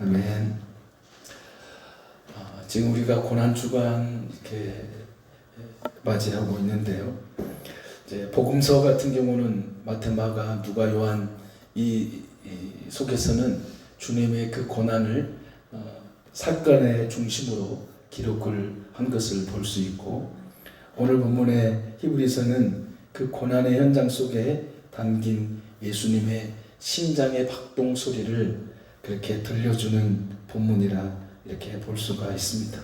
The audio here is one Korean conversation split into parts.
아멘. 지금 우리가 고난 주간 이렇게 맞이하고 있는데요. 이제 복음서 같은 경우는 마태, 마가, 누가, 요한 이 속에서는 주님의 그 고난을 사건의 중심으로 기록을 한 것을 볼 수 있고, 오늘 본문의 히브리서는 그 고난의 현장 속에 담긴 예수님의 심장의 박동 소리를 그렇게 들려주는 본문이라 이렇게 볼 수가 있습니다.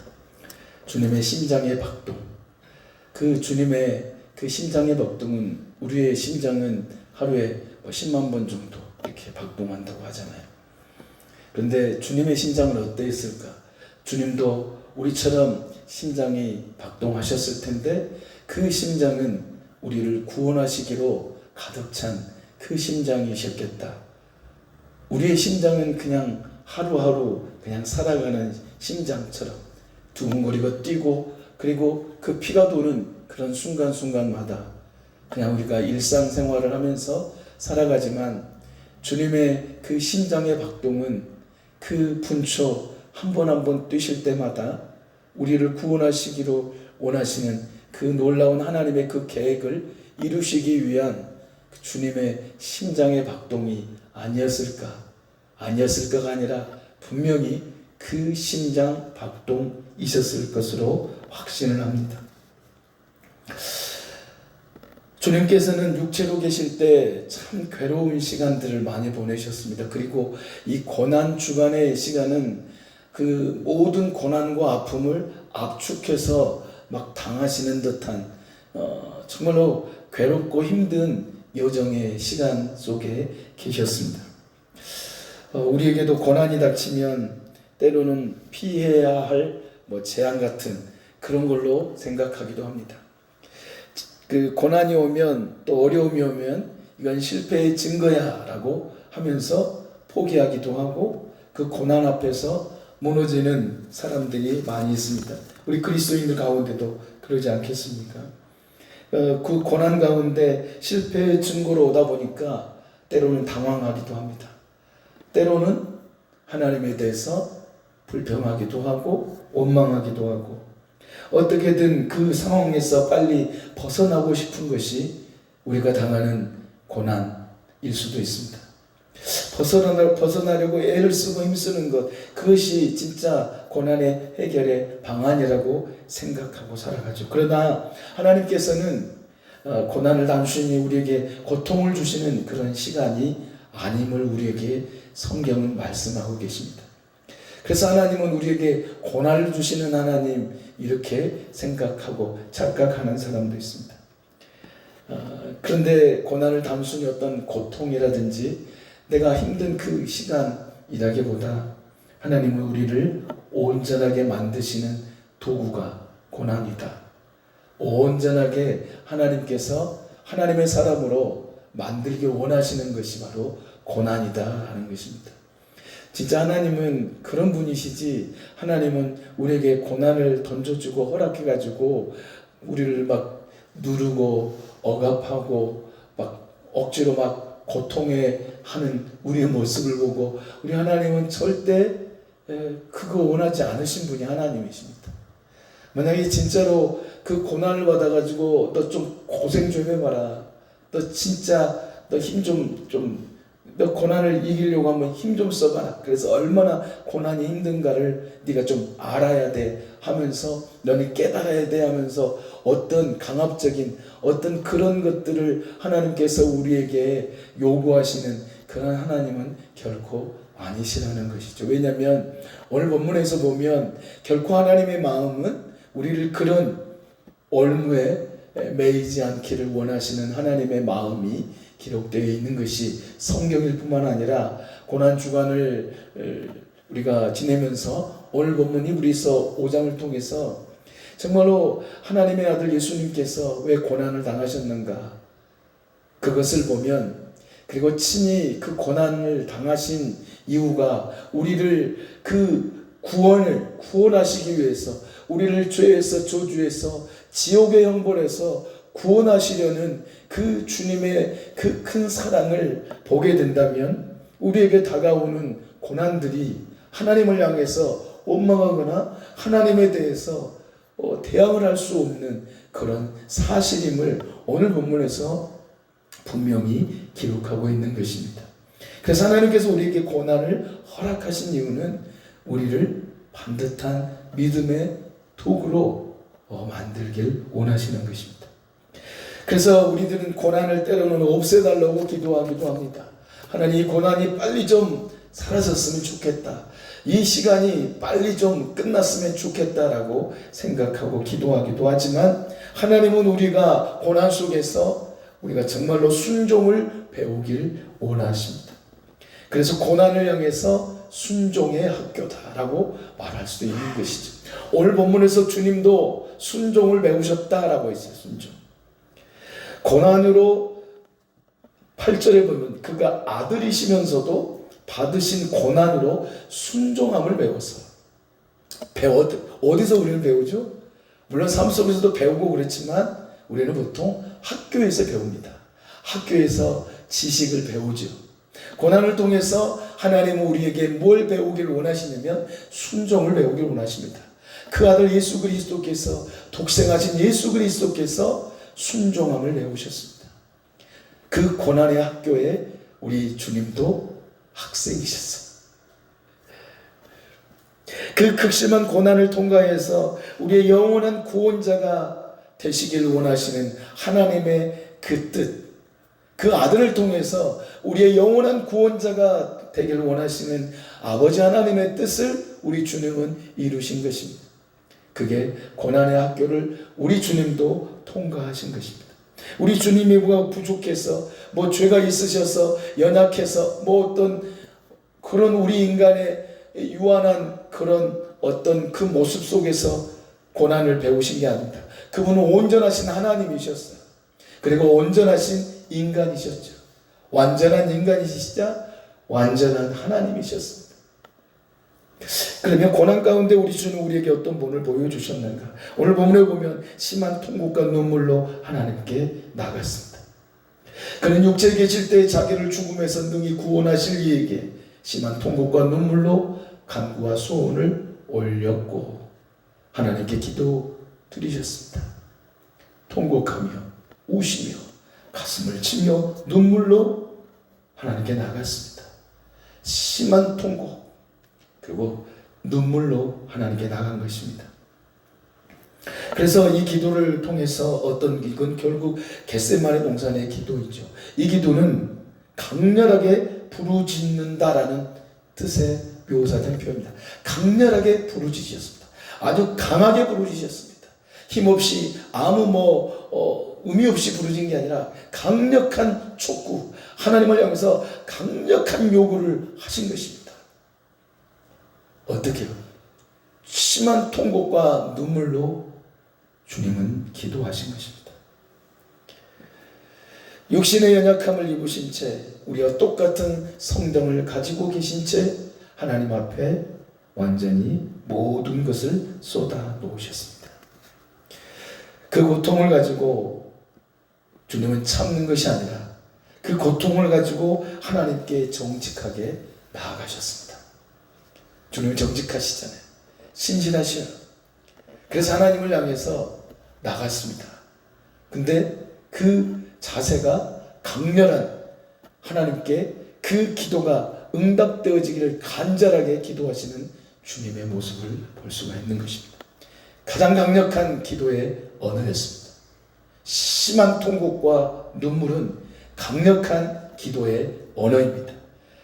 주님의 심장의 박동, 그 주님의 그 심장의 박동은, 우리의 심장은 하루에 10만 번 정도 이렇게 박동한다고 하잖아요. 그런데 주님의 심장은 어떠했을까? 주님도 우리처럼 심장이 박동하셨을 텐데, 그 심장은 우리를 구원하시기로 가득 찬 그 심장이셨겠다. 우리의 심장은 그냥 하루하루 그냥 살아가는 심장처럼 두근거리고 뛰고, 그리고 그 피가 도는 그런 순간순간마다 그냥 우리가 일상생활을 하면서 살아가지만, 주님의 그 심장의 박동은 그 분초 한 번 한 번 뛰실 때마다 우리를 구원하시기로 원하시는 그 놀라운 하나님의 그 계획을 이루시기 위한 주님의 심장의 박동이 아니었을까가 아니라 분명히 그 심장 박동이셨을 것으로 확신을 합니다. 주님께서는 육체로 계실 때 참 괴로운 시간들을 많이 보내셨습니다. 그리고 이 고난 주간의 시간은 그 모든 고난과 아픔을 압축해서 막 당하시는 듯한 정말로 괴롭고 힘든 여정의 시간 속에 계셨습니다. 우리에게도 고난이 닥치면 때로는 피해야 할 재앙 같은 그런 걸로 생각하기도 합니다. 그 고난이 오면, 또 어려움이 오면 이건 실패의 증거야 라고 하면서 포기하기도 하고, 그 고난 앞에서 무너지는 사람들이 많이 있습니다. 우리 그리스도인들 가운데도 그러지 않겠습니까? 그 고난 가운데 실패의 증거로 오다 보니까 때로는 당황하기도 합니다. 때로는 하나님에 대해서 불평하기도 하고 원망하기도 하고, 어떻게든 그 상황에서 빨리 벗어나고 싶은 것이 우리가 당하는 고난일 수도 있습니다. 벗어나려고 애를 쓰고 힘쓰는 것, 그것이 진짜 고난의 해결의 방안이라고 생각하고 살아가죠. 그러나 하나님께서는 고난을 단순히 우리에게 고통을 주시는 그런 시간이 아님을 우리에게 성경은 말씀하고 계십니다. 그래서 하나님은 우리에게 고난을 주시는 하나님, 이렇게 생각하고 착각하는 사람도 있습니다. 그런데 고난을 단순히 어떤 고통이라든지 내가 힘든 그 시간이라기보다 하나님은 우리를 온전하게 만드시는 도구가 고난이다. 온전하게 하나님께서 하나님의 사람으로 만들기 원하시는 것이 바로 고난이다 하는 것입니다. 진짜 하나님은 그런 분이시지, 하나님은 우리에게 고난을 던져주고 허락해가지고 우리를 막 누르고 억압하고 막 억지로 막 고통해 하는 우리의 모습을 보고, 우리 하나님은 절대 그거 원하지 않으신 분이 하나님이십니다. 만약에 진짜로 그 고난을 받아가지고 너 좀 고생 좀 해봐라, 너 진짜 너 힘 너 고난을 이기려고 하면 힘 좀 써봐라, 그래서 얼마나 고난이 힘든가를 네가 좀 알아야 돼 하면서, 너는 깨달아야 돼 하면서 어떤 강압적인 어떤 그런 것들을 하나님께서 우리에게 요구하시는 그런 하나님은 결코 아니시라는 것이죠. 왜냐하면 오늘 본문에서 보면 결코 하나님의 마음은 우리를 그런 올무에 매이지 않기를 원하시는 하나님의 마음이 기록되어 있는 것이 성경일 뿐만 아니라 고난 주간을 우리가 지내면서 오늘 본문 히브리서 5장을 통해서 정말로 하나님의 아들 예수님께서 왜 고난을 당하셨는가, 그것을 보면, 그리고 친히 그 고난을 당하신 이유가 우리를 그 구원하시기 위해서, 우리를 죄에서 저주에서 지옥의 형벌에서 구원하시려는 그 주님의 그 큰 사랑을 보게 된다면, 우리에게 다가오는 고난들이 하나님을 향해서 원망하거나 하나님에 대해서 대항을 할 수 없는 그런 사실임을 오늘 본문에서 분명히 기록하고 있는 것입니다. 그래서 하나님께서 우리에게 고난을 허락하신 이유는 우리를 반듯한 믿음의 도구로 만들길 원하시는 것입니다. 그래서 우리들은 고난을 때로는 없애달라고 기도하기도 합니다. 하나님, 이 고난이 빨리 좀 사라졌으면 좋겠다. 이 시간이 빨리 좀 끝났으면 좋겠다라고 생각하고 기도하기도 하지만, 하나님은 우리가 고난 속에서 우리가 정말로 순종을 배우길 원하십니다. 그래서 고난을 향해서 순종의 학교다라고 말할 수도 있는 것이죠. 오늘 본문에서 주님도 순종을 배우셨다라고 했어요. 순종. 고난으로 8절에 보면 그가 아들이시면서도 받으신 고난으로 순종함을 배웠어요. 어디서 우리는 배우죠? 물론 삶 속에서도 배우고 그렇지만 우리는 보통 학교에서 배웁니다. 학교에서 지식을 배우죠. 고난을 통해서 하나님은 우리에게 뭘 배우기를 원하시냐면 순종을 배우기를 원하십니다. 그 아들 예수 그리스도께서, 독생하신 예수 그리스도께서 순종함을 배우셨습니다. 그 고난의 학교에 우리 주님도 학생이셨어요. 그 극심한 고난을 통과해서 우리의 영원한 구원자가 되시길 원하시는 하나님의 그 뜻, 그 아들을 통해서 우리의 영원한 구원자가 되길 원하시는 아버지 하나님의 뜻을 우리 주님은 이루신 것입니다. 그게 고난의 학교를 우리 주님도 통과하신 것입니다. 우리 주님이 뭐가 부족해서, 죄가 있으셔서, 연약해서, 어떤 그런 우리 인간의 유한한 그런 어떤 그 모습 속에서 고난을 배우신 게 아닙니다. 그분은 온전하신 하나님이셨어요. 그리고 온전하신 인간이셨죠. 완전한 인간이시자 완전한 하나님이셨습니다. 그러면 고난 가운데 우리 주는 우리에게 어떤 본을 보여주셨는가? 오늘 본문에 보면 심한 통곡과 눈물로 하나님께 나갔습니다. 그는 육체에 계실 때 자기를 죽음에서 능히 구원하실 이에게 심한 통곡과 눈물로 간구와 소원을 올렸고 하나님께 기도 드리셨습니다. 통곡하며 우시며 가슴을 치며 눈물로 하나님께 나갔습니다. 심한 통곡 그리고 눈물로 하나님께 나간 것입니다. 그래서 이 기도를 통해서 이건 결국 겟세마네 동산의 기도이죠. 이 기도는 강렬하게 부르짖는다라는 뜻의 묘사된 표현입니다. 강렬하게 부르짖으셨습니다. 아주 강하게 부르짖으셨습니다. 힘없이 아무 의미 없이 부르짖은 게 아니라 강력한 촉구, 하나님을 향해서 강력한 요구를 하신 것입니다. 어떻게요? 심한 통곡과 눈물로 주님은 기도하신 것입니다. 육신의 연약함을 입으신 채 우리와 똑같은 성령을 가지고 계신 채 하나님 앞에 완전히 모든 것을 쏟아 놓으셨습니다. 그 고통을 가지고 주님은 참는 것이 아니라 그 고통을 가지고 하나님께 정직하게 나아가셨습니다. 주님은 정직하시잖아요. 신실하시요. 그래서 하나님을 향해서 나갔습니다. 근데 그 자세가 강렬한 하나님께 그 기도가 응답되어지기를 간절하게 기도하시는 주님의 모습을 볼 수가 있는 것입니다. 가장 강력한 기도의 언어였습니다. 심한 통곡과 눈물은 강력한 기도의 언어입니다.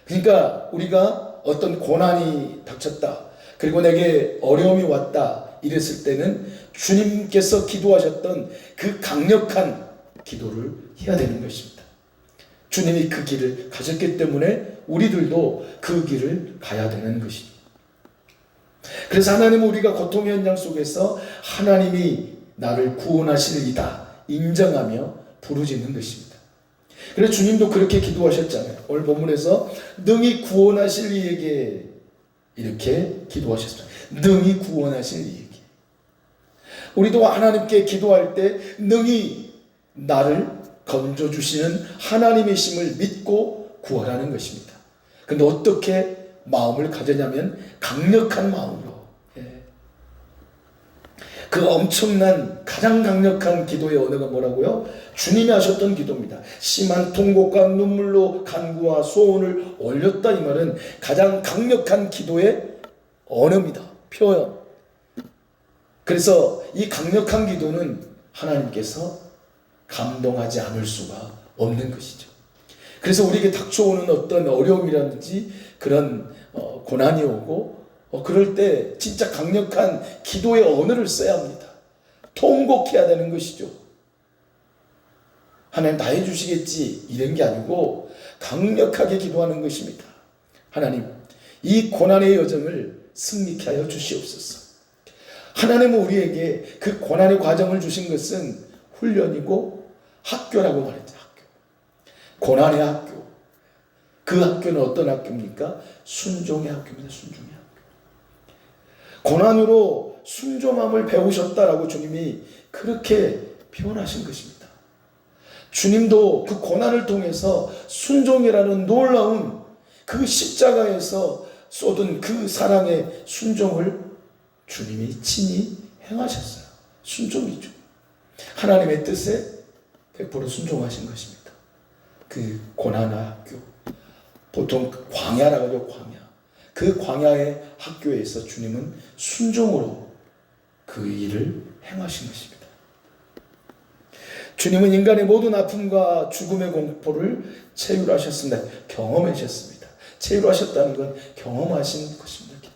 그러니까 우리가 어떤 고난이 닥쳤다, 그리고 내게 어려움이 왔다 이랬을 때는 주님께서 기도하셨던 그 강력한 기도를 해야 되는 것입니다. 주님이 그 길을 가셨기 때문에 우리들도 그 길을 가야 되는 것입니다. 그래서 하나님은 우리가 고통의 현장 속에서 하나님이 나를 구원하시리이다 인정하며 부르짖는 것입니다. 그래서 주님도 그렇게 기도하셨잖아요. 오늘 본문에서 능히 구원하실 이에게 이렇게 기도하셨습니다. 능히 구원하실 이에게. 우리도 하나님께 기도할 때 능히 나를 건져주시는 하나님의 심을 믿고 구하라는 것입니다. 그런데 어떻게 마음을 가졌냐면 강력한 마음으로. 그 엄청난 가장 강력한 기도의 언어가 뭐라고요? 주님이 하셨던 기도입니다. 심한 통곡과 눈물로 간구와 소원을 올렸다, 이 말은 가장 강력한 기도의 언어입니다. 표현. 그래서 이 강력한 기도는 하나님께서 감동하지 않을 수가 없는 것이죠. 그래서 우리에게 닥쳐오는 어떤 어려움이라든지 그런 고난이 오고 그럴 때 진짜 강력한 기도의 언어를 써야 합니다. 통곡해야 되는 것이죠. 하나님 다 해주시겠지 이런 게 아니고 강력하게 기도하는 것입니다. 하나님, 이 고난의 여정을 승리케 하여 주시옵소서. 하나님은 우리에게 그 고난의 과정을 주신 것은 훈련이고 학교라고 말했죠. 학교. 고난의 학교. 그 학교는 어떤 학교입니까? 순종의 학교입니다. 순종의 학교. 고난으로 순종함을 배우셨다라고 주님이 그렇게 표현하신 것입니다. 주님도 그 고난을 통해서 순종이라는 놀라운 그 십자가에서 쏟은 그 사랑의 순종을 주님이 친히 행하셨어요. 순종이죠. 하나님의 뜻에 100% 순종하신 것입니다. 그 고난의 학교, 보통 광야라고 하죠. 광야. 그 광야의 학교에서 주님은 순종으로 그 일을 행하신 것입니다. 주님은 인간의 모든 아픔과 죽음의 공포를 체휼하셨습니다. 경험하셨습니다. 체휼하셨다는 건 경험하신 것입니다.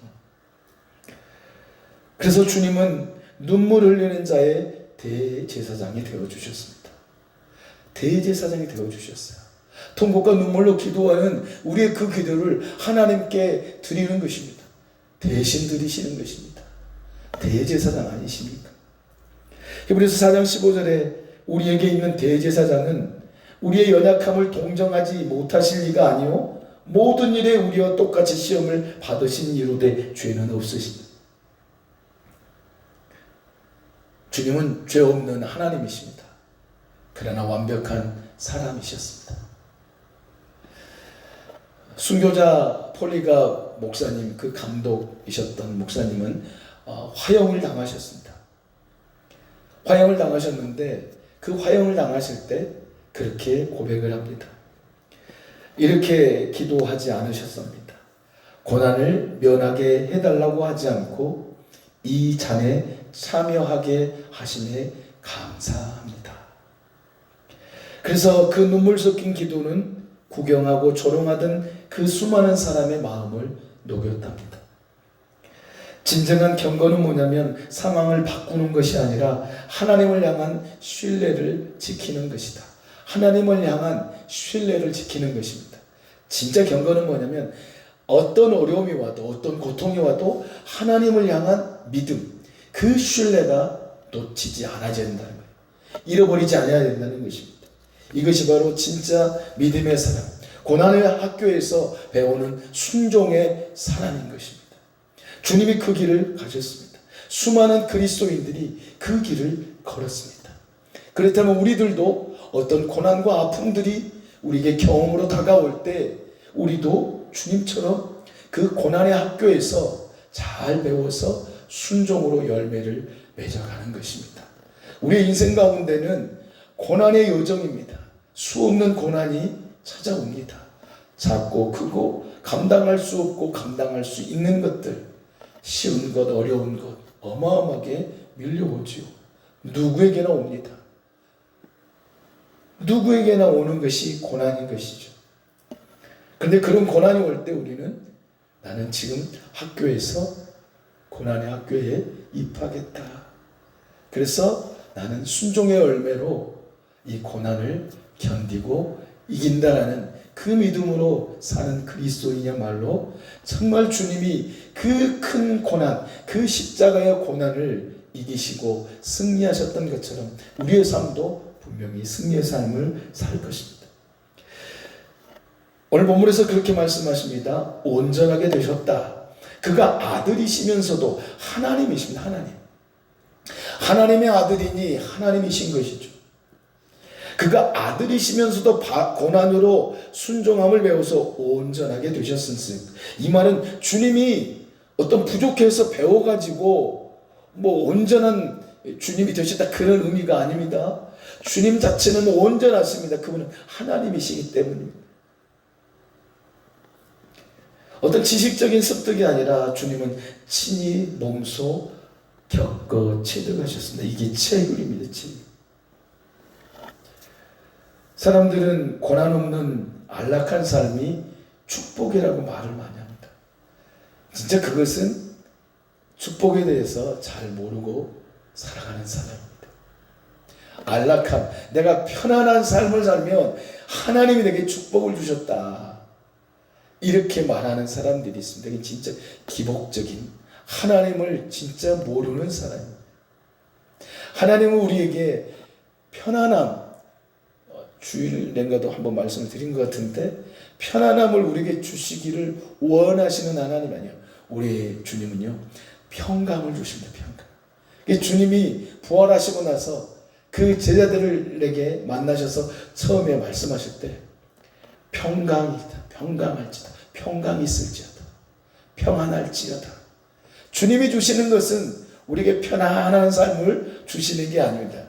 그래서 주님은 눈물 흘리는 자의 대제사장이 되어주셨습니다. 대제사장이 되어주셨어요. 통곡과 눈물로 기도하는 우리의 그 기도를 하나님께 드리는 것입니다. 대신 드리시는 것입니다. 대제사장 아니십니까? 히브리서 4장 15절에 우리에게 있는 대제사장은 우리의 연약함을 동정하지 못하실 리가 아니요 모든 일에 우리와 똑같이 시험을 받으신 이로되 죄는 없으십니다. 주님은 죄 없는 하나님이십니다. 그러나 완벽한 사람이셨습니다. 순교자 폴리가 목사님, 그 감독이셨던 목사님은 화형을 당하셨습니다. 화형을 당하셨는데 그 화형을 당하실 때 그렇게 고백을 합니다. 이렇게 기도하지 않으셨습니다. 고난을 면하게 해달라고 하지 않고 이 잔에 참여하게 하심에 감사합니다. 그래서 그 눈물 섞인 기도는 구경하고 조롱하던 그 수많은 사람의 마음을 녹였답니다. 진정한 경건은 뭐냐면 상황을 바꾸는 것이 아니라 하나님을 향한 신뢰를 지키는 것이다. 하나님을 향한 신뢰를 지키는 것입니다. 진짜 경건은 뭐냐면 어떤 어려움이 와도 어떤 고통이 와도 하나님을 향한 믿음, 그 신뢰가 놓치지 않아야 된다는 거예요. 잃어버리지 않아야 된다는 것입니다. 이것이 바로 진짜 믿음의 사람, 고난의 학교에서 배우는 순종의 사람인 것입니다. 주님이 그 길을 가셨습니다. 수많은 그리스도인들이 그 길을 걸었습니다. 그렇다면 우리들도 어떤 고난과 아픔들이 우리에게 경험으로 다가올 때 우리도 주님처럼 그 고난의 학교에서 잘 배워서 순종으로 열매를 맺어가는 것입니다. 우리의 인생 가운데는 고난의 여정입니다. 수없는 고난이 찾아옵니다. 작고 크고 감당할 수 없고 감당할 수 있는 것들, 쉬운 것 어려운 것 어마어마하게 밀려오지요. 누구에게나 옵니다. 누구에게나 오는 것이 고난인 것이죠. 그런데 그런 고난이 올 때 우리는 나는 지금 학교에서 고난의 학교에 입하겠다. 그래서 나는 순종의 열매로 이 고난을 견디고 이긴다라는 그 믿음으로 사는 그리스도인이야말로 정말 주님이 그 큰 고난, 그 십자가의 고난을 이기시고 승리하셨던 것처럼 우리의 삶도 분명히 승리의 삶을 살 것입니다. 오늘 본문에서 그렇게 말씀하십니다. 온전하게 되셨다. 그가 아들이시면서도 하나님이십니다. 하나님. 하나님의 아들이니 하나님이신 것이죠. 그가 아들이시면서도 고난으로 순종함을 배워서 온전하게 되셨으니, 이 말은 주님이 어떤 부족해서 배워가지고 뭐 온전한 주님이 되셨다 그런 의미가 아닙니다. 주님 자체는 온전하십니다. 그분은 하나님이시기 때문입니다. 어떤 지식적인 습득이 아니라 주님은 친히 몸소 겪어 체득하셨습니다. 이게 체급입니다. 체급. 사람들은 고난 없는 안락한 삶이 축복이라고 말을 많이 합니다. 진짜 그것은 축복에 대해서 잘 모르고 살아가는 사람입니다. 안락함, 내가 편안한 삶을 살면 하나님이 내게 축복을 주셨다, 이렇게 말하는 사람들이 있습니다. 이게 진짜 기복적인, 하나님을 진짜 모르는 사람입니다. 하나님은 우리에게 편안함, 주일 낸가도 한번 말씀을 드린 것 같은데, 편안함을 우리에게 주시기를 원하시는 하나님 아니에요. 우리 주님은요, 평강을 주십니다. 평강. 주님이 부활하시고 나서 그 제자들에게 만나셔서 처음에 말씀하실 때 평강이다, 평강할지다, 평강이 있을지어다, 평안할지어다. 주님이 주시는 것은 우리에게 편안한 삶을 주시는 게 아닙니다.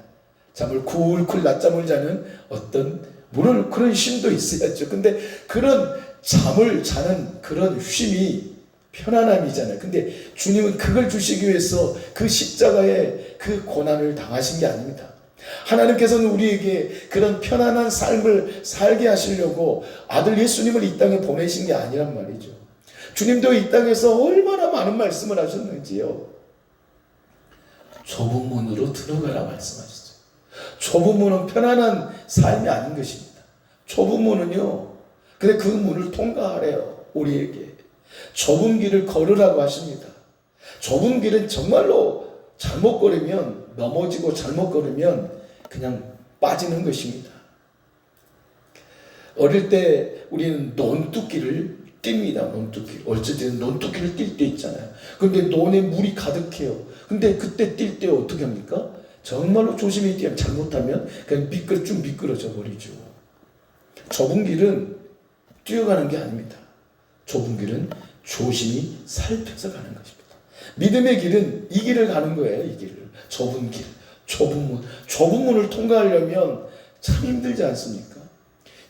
잠을 쿨쿨 낮잠을 자는 어떤, 물론 그런 쉼도 있어야죠. 근데 그런 잠을 자는 그런 쉼이 편안함이잖아요. 근데 주님은 그걸 주시기 위해서 그 십자가에 그 고난을 당하신 게 아닙니다. 하나님께서는 우리에게 그런 편안한 삶을 살게 하시려고 아들 예수님을 이 땅에 보내신 게 아니란 말이죠. 주님도 이 땅에서 얼마나 많은 말씀을 하셨는지요. 좁은 문으로 들어가라 말씀하셨죠. 좁은 문은 편안한 삶이 아닌 것입니다. 좁은 문은요, 근데 그 문을 통과하래요. 우리에게 좁은 길을 걸으라고 하십니다. 좁은 길은 정말로 잘못 걸으면, 넘어지고 잘못 걸으면 그냥 빠지는 것입니다. 어릴 때 우리는 논두길을 띱니다. 논두길. 어쨌든 논두길을 뛸 때 있잖아요. 근데 논에 물이 가득해요. 근데 그때 뛸 때 어떻게 합니까? 정말로 조심히 뛰면, 잘못하면 그냥 쭉 미끄러져 버리죠. 좁은 길은 뛰어가는 게 아닙니다. 좁은 길은 조심히 살펴서 가는 것입니다. 믿음의 길은 이 길을 가는 거예요. 이 길을. 좁은 길, 좁은 문. 좁은 문을 통과하려면 참 힘들지 않습니까?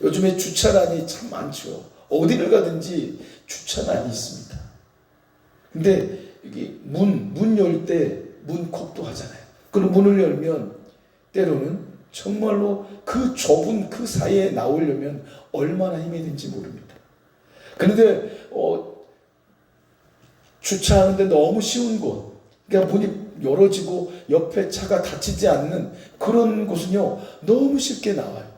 요즘에 주차란이 참 많죠. 어디를 가든지 주차란이 있습니다. 근데 여기 문 열 때 문콕도 하잖아요. 그럼 문을 열면 때로는 정말로 그 좁은 그 사이에 나오려면 얼마나 힘이 든지 모릅니다. 그런데 주차하는데 너무 쉬운 곳, 그러니까 문이 열어지고 옆에 차가 다치지 않는 그런 곳은요, 너무 쉽게 나와요.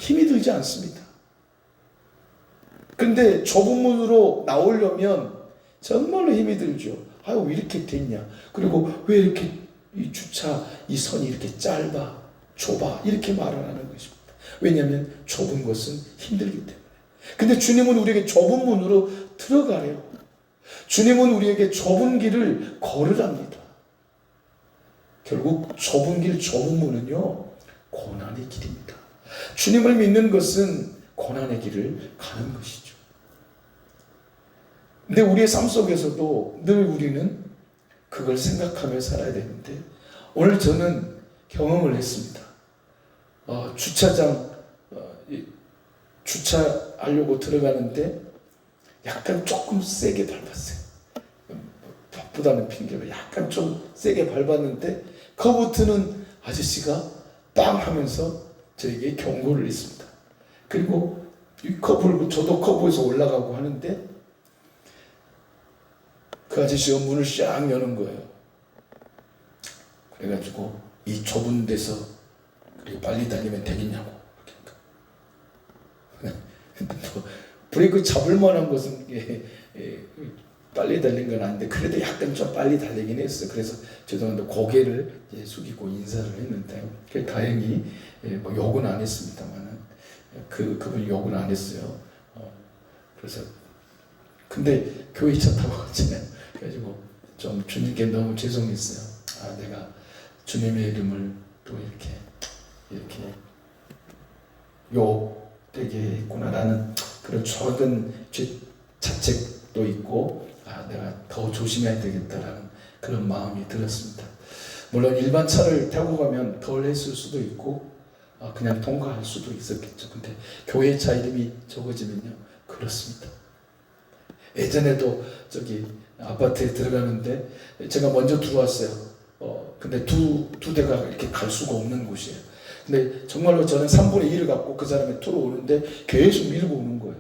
힘이 들지 않습니다. 근데 좁은 문으로 나오려면 정말로 힘이 들죠. 아유, 왜 이렇게 됐냐? 그리고 왜 이렇게 이 주차 이 선이 이렇게 짧아, 좁아, 이렇게 말을 하는 것입니다. 왜냐하면 좁은 것은 힘들기 때문에. 근데 주님은 우리에게 좁은 문으로 들어가래요. 주님은 우리에게 좁은 길을 걸으랍니다. 결국 좁은 길, 좁은 문은요, 고난의 길입니다. 주님을 믿는 것은 고난의 길을 가는 것이죠. 근데 우리의 삶 속에서도 늘 우리는 그걸 생각하며 살아야 되는데, 오늘 저는 경험을 했습니다. 주차장 주차하려고 들어가는데 약간 조금 세게 밟았어요. 바쁘다는 핑계로 약간 좀 세게 밟았는데 커브 트는 아저씨가 빵 하면서 저에게 경고를 했습니다. 그리고 이 커브를, 저도 커브에서 올라가고 하는데 그 아저씨가 문을 쫙 여는 거예요. 그래가지고 이 좁은 데서 그렇게 빨리 달리면 되겠냐고. 브레이크 잡을 만한 것은 빨리 달린 건 아닌데 그래도 약간 좀 빨리 달리긴 했어요. 그래서 죄송한데 고개를 숙이고 인사를 했는데 다행히 뭐 욕은 안 했습니다만은 그분 욕은 안 했어요. 그래서 근데 교회 차 타고 갔잖아요. 그래가지고 좀 주님께 너무 죄송했어요. 내가 주님의 이름을 또 이렇게 욕되게 했구나라는 그런 작은 자책도 있고, 내가 더 조심해야 되겠다라는 그런 마음이 들었습니다. 물론 일반 차를 타고 가면 덜 했을 수도 있고 그냥 통과할 수도 있었겠죠. 근데 교회 차 이름이 적어지면요, 그렇습니다. 예전에도 저기 아파트에 들어가는데 제가 먼저 들어왔어요. 근데 두 대가 이렇게 갈 수가 없는 곳이에요. 근데 정말로 저는 3분의 1을 갖고 그 사람이 들어오는데 계속 밀고 오는 거예요.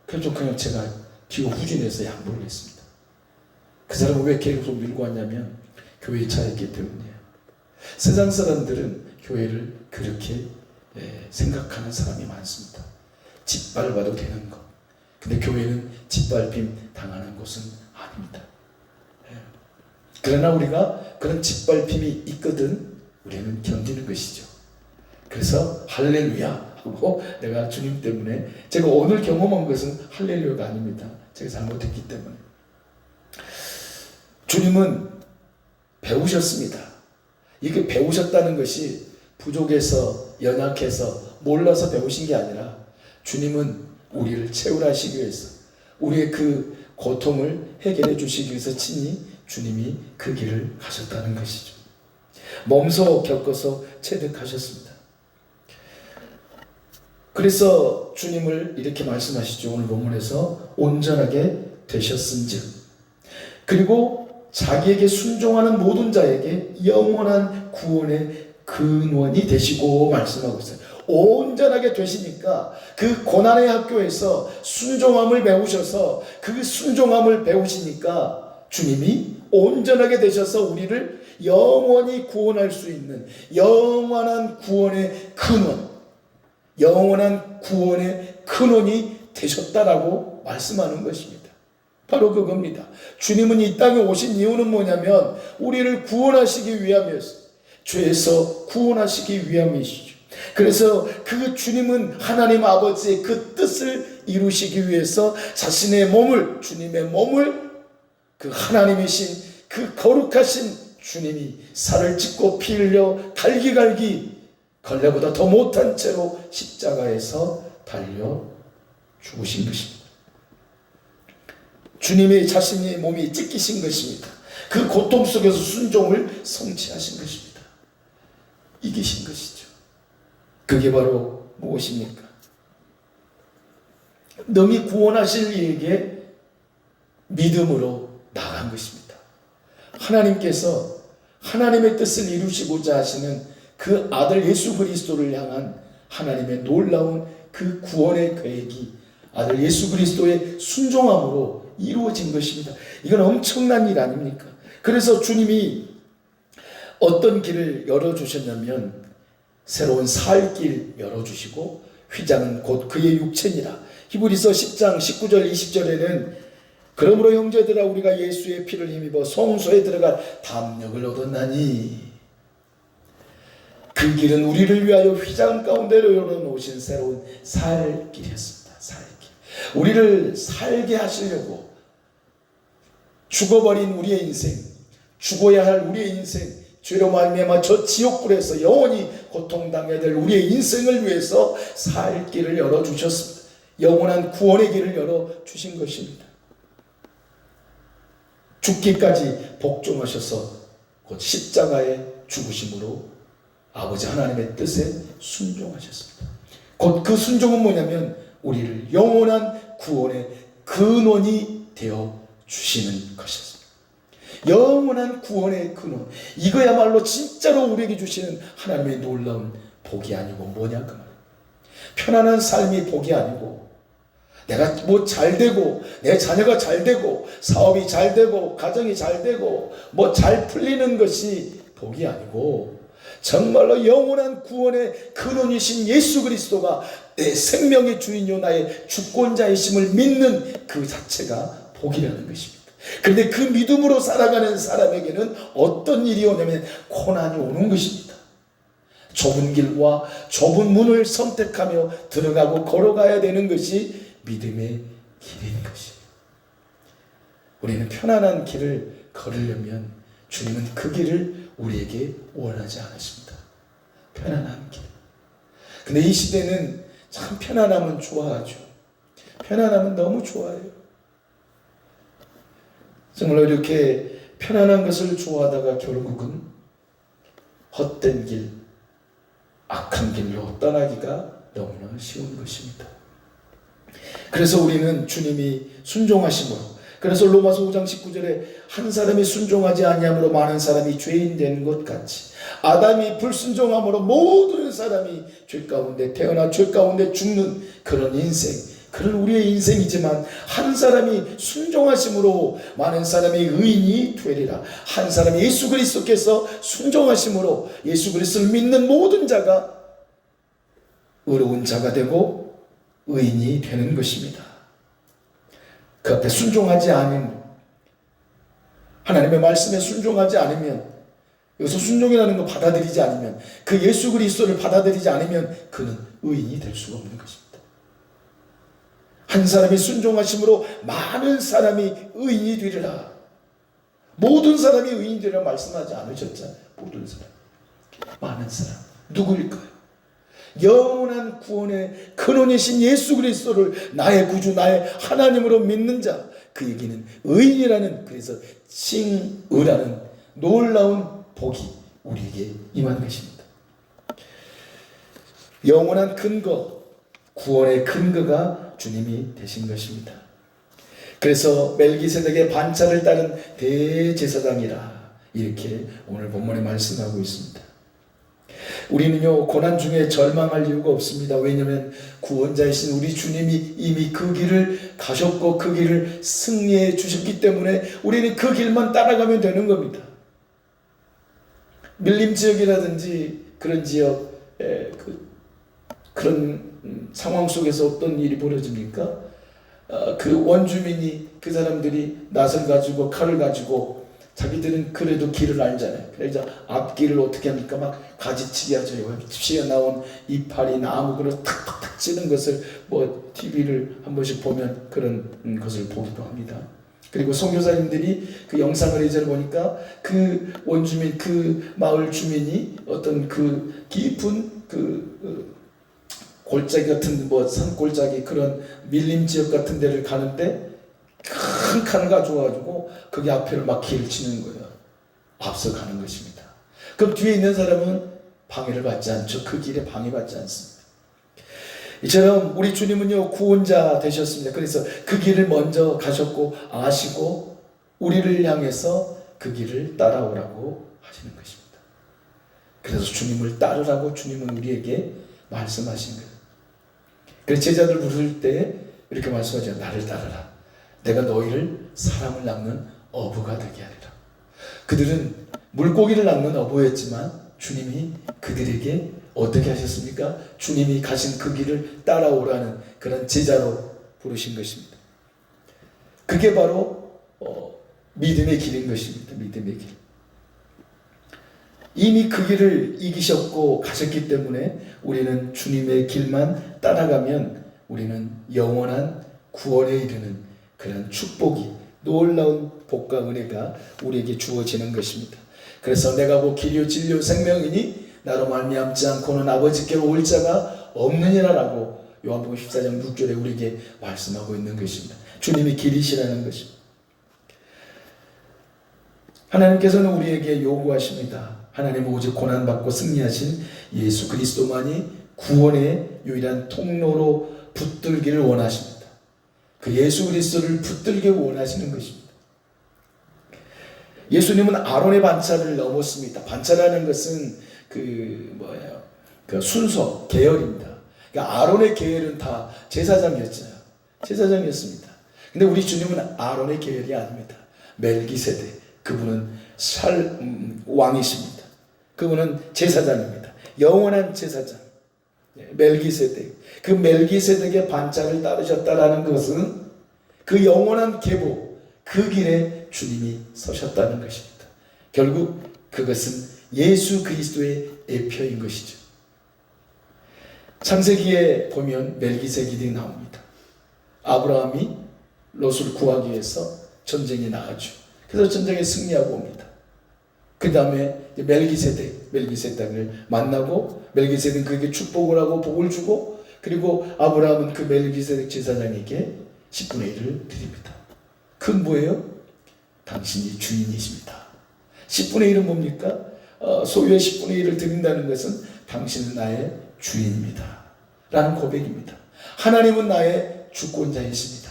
그래서 그냥 제가 뒤로 후진해서 양보를 했습니다. 그 사람은 왜 계속 밀고 왔냐면 교회 차였기 때문이에요. 세상 사람들은 교회를 그렇게 생각하는 사람이 많습니다. 짓밟아도 되는 것. 근데 교회는 짓밟힘 당하는 곳은 아닙니다. 그러나 우리가 그런 짓밟힘이 있거든 우리는 견디는 것이죠. 그래서 할렐루야 하고, 내가 주님 때문에, 제가 오늘 경험한 것은 할렐루야가 아닙니다. 제가 잘못했기 때문에. 주님은 배우셨습니다. 이게 배우셨다는 것이 부족해서, 연약해서, 몰라서 배우신 게 아니라 주님은 우리를 채울하시기 위해서, 우리의 그 고통을 해결해 주시기 위해서 친히 주님이 그 길을 가셨다는 것이죠. 몸소 겪어서 체득하셨습니다. 그래서 주님을 이렇게 말씀하시죠. 오늘 본문에서 온전하게 되셨은즉, 그리고 자기에게 순종하는 모든 자에게 영원한 구원의 근원이 되시고 말씀하고 있어요. 온전하게 되시니까 그 고난의 학교에서 순종함을 배우셔서, 그 순종함을 배우시니까 주님이 온전하게 되셔서 우리를 영원히 구원할 수 있는 영원한 구원의 근원, 영원한 구원의 근원이 되셨다라고 말씀하는 것입니다. 바로 그겁니다. 주님은 이 땅에 오신 이유는 뭐냐면 우리를 구원하시기 위함이었어요. 죄에서 구원하시기 위함이시죠. 그래서 그 주님은 하나님 아버지의 그 뜻을 이루시기 위해서 자신의 몸을, 주님의 몸을, 그 하나님이신 그 거룩하신 주님이 살을 찢고 피 흘려 갈기갈기 걸레보다 더 못한 채로 십자가에서 달려 죽으신 것입니다. 주님의 자신의 몸이 찢기신 것입니다. 그 고통 속에서 순종을 성취하신 것입니다. 이기신 것이죠. 그게 바로 무엇입니까? 능히 구원하실 이에게 믿음으로 나간 것입니다. 하나님께서 하나님의 뜻을 이루시고자 하시는 그 아들 예수 그리스도를 향한 하나님의 놀라운 그 구원의 계획이 아들 예수 그리스도의 순종함으로 이루어진 것입니다. 이건 엄청난 일 아닙니까? 그래서 주님이 어떤 길을 열어주셨냐면 새로운 살 길 열어주시고, 휘장은 곧 그의 육체니라. 히브리서 10장 19절 20절에는 그러므로 형제들아 우리가 예수의 피를 힘입어 성소에 들어갈 담력을 얻었나니, 그 길은 우리를 위하여 휘장 가운데로 열어놓으신 새로운 살 길이었습니다. 살 길. 우리를 살게 하시려고 죽어버린 우리의 인생, 죽어야 할 우리의 인생, 죄로 말미암아 저 지옥불에서 영원히 고통당해야 될 우리의 인생을 위해서 살 길을 열어주셨습니다. 영원한 구원의 길을 열어주신 것입니다. 죽기까지 복종하셔서 곧 십자가의 죽으심으로 아버지 하나님의 뜻에 순종하셨습니다. 곧 그 순종은 뭐냐면 우리를 영원한 구원의 근원이 되어 주시는 것이었습니다. 영원한 구원의 근원, 이거야말로 진짜로 우리에게 주시는 하나님의 놀라운 복이 아니고 뭐냐 그 말이에요. 편안한 삶이 복이 아니고, 내가 뭐 잘되고 내 자녀가 잘되고 사업이 잘되고 가정이 잘되고 뭐 잘 풀리는 것이 복이 아니고, 정말로 영원한 구원의 근원이신 예수 그리스도가 내 생명의 주인이요 나의 주권자이심을 믿는 그 자체가 복이라는 것입니다. 그런데 그 믿음으로 살아가는 사람에게는 어떤 일이 오냐면 고난이 오는 것입니다. 좁은 길과 좁은 문을 선택하며 들어가고 걸어가야 되는 것이 믿음의 길인 것이에요. 우리는 편안한 길을 걸으려면 주님은 그 길을 우리에게 원하지 않으십니다. 편안한 길. 근데 이 시대는 참 편안함은 좋아하죠. 편안함은 너무 좋아해요. 정말 이렇게 편안한 것을 좋아하다가 결국은 헛된 길, 악한 길로 떠나기가 너무나 쉬운 것입니다. 그래서 우리는 주님이 순종하심으로, 그래서 로마서 5장 19절에 한 사람이 순종하지 아니함으로 많은 사람이 죄인 된 것 같이 아담이 불순종함으로 모든 사람이 죄 가운데 태어나 죄 가운데 죽는 그런 인생, 그런 우리의 인생이지만 한 사람이 순종하심으로 많은 사람이 의인이 되리라. 한 사람이 예수 그리스도께서 순종하심으로 예수 그리스도를 믿는 모든 자가 의로운 자가 되고 의인이 되는 것입니다. 그 앞에 순종하지 않은, 하나님의 말씀에 순종하지 않으면, 여기서 순종이라는 거 받아들이지 않으면, 그 예수 그리스도를 받아들이지 않으면 그는 의인이 될 수가 없는 것입니다. 한 사람이 순종하심으로 많은 사람이 의인이 되리라. 모든 사람이 의인이 되리라 말씀하지 않으셨잖아요. 모든 사람, 많은 사람. 누구일까요? 영원한 구원의 근원이신 예수 그리스도를 나의 구주, 나의 하나님으로 믿는 자, 그 얘기는 의인이라는, 그래서 칭의라는 놀라운 복이 우리에게 임한 것입니다. 영원한 근거, 구원의 근거가 주님이 되신 것입니다. 그래서 멜기세덱의 반차를 따른 대제사장이라 이렇게 오늘 본문에 말씀하고 있습니다. 우리는요, 고난 중에 절망할 이유가 없습니다. 왜냐하면 구원자이신 우리 주님이 이미 그 길을 가셨고 그 길을 승리해 주셨기 때문에 우리는 그 길만 따라가면 되는 겁니다. 밀림 지역이라든지 그런 지역, 그런 상황 속에서 어떤 일이 벌어집니까? 그 원주민이, 그 사람들이 낫을 가지고 칼을 가지고, 자기들은 그래도 길을 알잖아요. 그래서 앞길을 어떻게 합니까? 막 가지치기 하죠. 튀어나온 이파리, 나무, 그런 탁탁탁 찌는 것을 뭐 TV를 한 번씩 보면 그런 것을 보기도 합니다. 그리고 선교사님들이 그 영상을 예전에 보니까 그 원주민, 그 마을 주민이 어떤 그 깊은 골짜기 같은, 뭐 산골짜기, 그런 밀림 지역 같은 데를 가는데 큰 칼을 가져와가지고 거기 앞에를 막 길을 치는 거예요. 앞서가는 것입니다. 그럼 뒤에 있는 사람은 방해를 받지 않죠. 그 길에 방해받지 않습니다. 이처럼 우리 주님은요, 구원자 되셨습니다. 그래서 그 길을 먼저 가셨고 아시고 우리를 향해서 그 길을 따라오라고 하시는 것입니다. 그래서 주님을 따르라고 주님은 우리에게 말씀하신 거예요. 그래서 제자들 부를 때 이렇게 말씀하죠. 나를 따르라. 내가 너희를 사람을 낚는 어부가 되게 하리라. 그들은 물고기를 낚는 어부였지만 주님이 그들에게 어떻게 하셨습니까? 주님이 가신 그 길을 따라오라는 그런 제자로 부르신 것입니다. 그게 바로 믿음의 길인 것입니다. 믿음의 길. 이미 그 길을 이기셨고 가셨기 때문에 우리는 주님의 길만 따라가면 우리는 영원한 구원에 이르는 그런 축복이, 놀라운 복과 은혜가 우리에게 주어지는 것입니다. 그래서 내가 곧 길이요 진리요 생명이니 나로 말미암지 않고는 아버지께로 올 자가 없느니라라고 요한복음 14장 6절에 우리에게 말씀하고 있는 것입니다. 주님이 길이시라는 것입니다. 하나님께서는 우리에게 요구하십니다. 하나님은 오직 고난받고 승리하신 예수 그리스도만이 구원의 유일한 통로로 붙들기를 원하십니다. 그 예수 그리스도를 붙들기 원하시는 것입니다. 예수님은 아론의 반차를 넘었습니다. 반차라는 것은 그 순서, 계열입니다. 그러니까 아론의 계열은 다 제사장이었잖아요. 제사장이었습니다. 근데 우리 주님은 아론의 계열이 아닙니다. 멜기세덱, 그분은 왕이십니다. 그분은 제사장입니다. 영원한 제사장. 멜기세덱. 그 멜기세덱의 반차를 따르셨다라는 것은 그 영원한 계보, 그 길에 주님이 서셨다는 것입니다. 결국 그것은 예수 그리스도의 예표인 것이죠. 창세기에 보면 멜기세덱이 나옵니다. 아브라함이 롯을 구하기 위해서 전쟁에 나가죠. 그래서 전쟁에 승리하고 옵니다. 그 다음에 멜기세덱을 만나고, 멜기세덱은 그에게 축복을 하고 복을 주고, 그리고 아브라함은 그 멜기세덱 제사장에게 10분의 1을 드립니다. 그건 뭐예요? 당신이 주인이십니다. 10분의 1은 뭡니까? 소유의 10분의 1을 드린다는 것은 당신은 나의 주인입니다 라는 고백입니다. 하나님은 나의 주권자이십니다.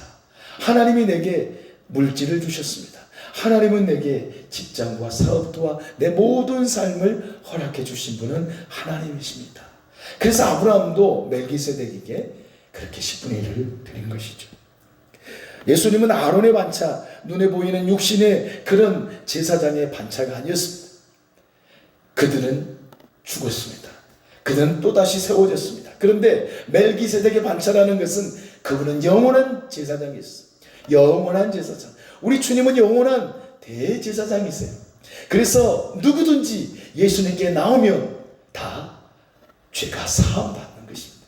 하나님이 내게 물질을 주셨습니다. 하나님은 내게 직장과 사업과 내 모든 삶을 허락해 주신 분은 하나님이십니다. 그래서 아브라함도 멜기세덱에게 그렇게 10분의 1을 드린 것이죠. 예수님은 아론의 반차, 눈에 보이는 육신의 그런 제사장의 반차가 아니었습니다. 그들은 죽었습니다. 그들은 또다시 세워졌습니다. 그런데 멜기세덱의 반차라는 것은 그분은 영원한 제사장이었어요. 영원한 제사장. 우리 주님은 영원한 대제사장이세요. 그래서 누구든지 예수님께 나오면 다 죄가 사함받는 것입니다.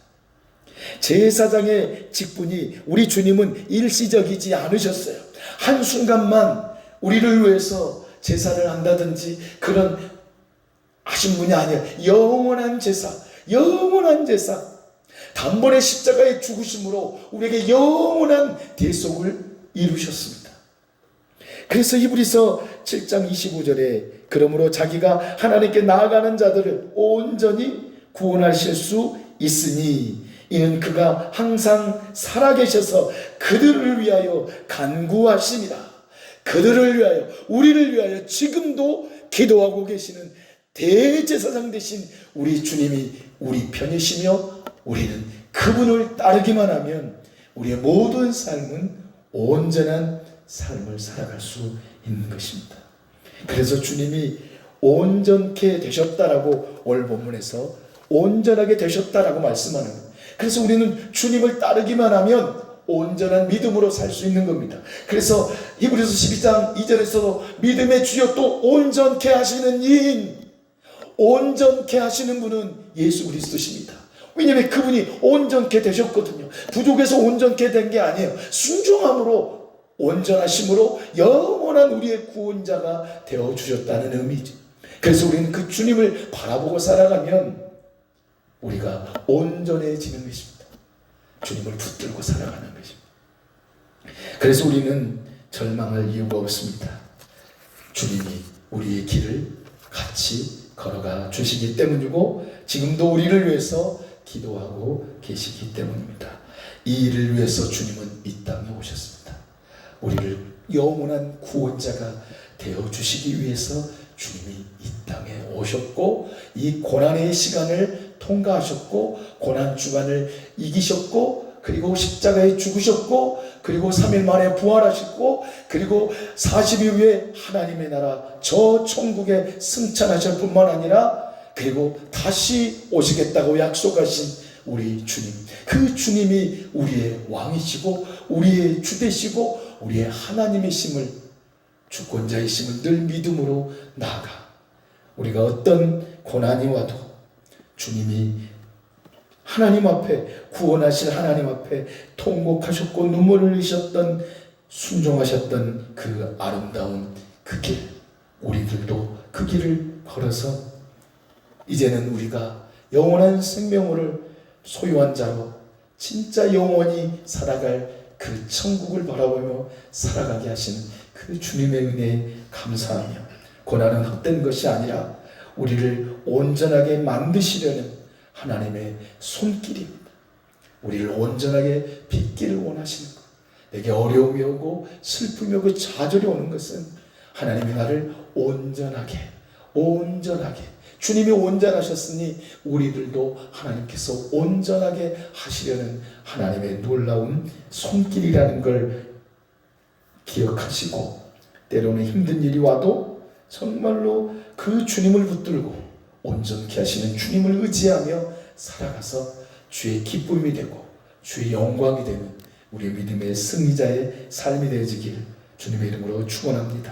제사장의 직분이 우리 주님은 일시적이지 않으셨어요. 한순간만 우리를 위해서 제사를 한다든지 그런 하신 분이 아니에요. 영원한 제사, 영원한 제사. 단번에 십자가에 죽으심으로 우리에게 영원한 대속을 이루셨습니다. 그래서 히브리서 7장 25절에 그러므로 자기가 하나님께 나아가는 자들을 온전히 구원하실 수 있으니 이는 그가 항상 살아계셔서 그들을 위하여 간구하심이라. 그들을 위하여, 우리를 위하여 지금도 기도하고 계시는 대제사장 되신 우리 주님이 우리 편이시며 우리는 그분을 따르기만 하면 우리의 모든 삶은 온전한 삶을 살아갈 수 있는 것입니다. 그래서 주님이 온전케 되셨다라고 오늘 본문에서 온전하게 되셨다라고 말씀하는 거예요. 그래서 우리는 주님을 따르기만 하면 온전한 믿음으로 살 수 있는 겁니다. 그래서 히브리서 12장 2절에서도 믿음의 주여 또 온전케 하시는 이인, 온전케 하시는 분은 예수 그리스도십니다. 왜냐하면 그분이 온전케 되셨거든요. 부족해서 온전케 된 게 아니에요. 순종함으로 온전하심으로 영원한 우리의 구원자가 되어주셨다는 의미죠. 그래서 우리는 그 주님을 바라보고 살아가면 우리가 온전해지는 것입니다. 주님을 붙들고 살아가는 것입니다. 그래서 우리는 절망할 이유가 없습니다. 주님이 우리의 길을 같이 걸어가 주시기 때문이고 지금도 우리를 위해서 기도하고 계시기 때문입니다. 이 일을 위해서 주님은 이 땅에 오셨습니다. 우리를 영원한 구원자가 되어주시기 위해서 주님이 이 땅에 오셨고 이 고난의 시간을 통과하셨고 고난 주간을 이기셨고 그리고 십자가에 죽으셨고 그리고 3일 만에 부활하셨고 그리고 40일 후에 하나님의 나라 저 천국에 승천하실 뿐만 아니라 그리고 다시 오시겠다고 약속하신 우리 주님, 그 주님이 우리의 왕이시고 우리의 주되시고 우리의 하나님이심을, 주권자이심을 늘 믿음으로 나아가 우리가 어떤 고난이 와도 주님이 하나님 앞에, 구원하실 하나님 앞에 통곡하셨고 눈물을 흘리셨던, 순종하셨던 그 아름다운 그 길, 우리들도 그 길을 걸어서 이제는 우리가 영원한 생명을 소유한 자로 진짜 영원히 살아갈 그 천국을 바라보며 살아가게 하시는 그 주님의 은혜에 감사하며, 고난은 헛된 것이 아니라 우리를 온전하게 만드시려는 하나님의 손길입니다. 우리를 온전하게 빚기를 원하시는 것, 내게 어려움이 오고 슬픔이 오고 좌절이 오는 것은 하나님이 나를 온전하게 주님이 온전하셨으니 우리들도 하나님께서 온전하게 하시려는 하나님의 놀라운 손길이라는 걸 기억하시고, 때로는 힘든 일이 와도 정말로 그 주님을 붙들고 온전케 하시는 주님을 의지하며 살아가서 주의 기쁨이 되고 주의 영광이 되는 우리 믿음의 승리자의 삶이 되어지길 주님의 이름으로 축원합니다.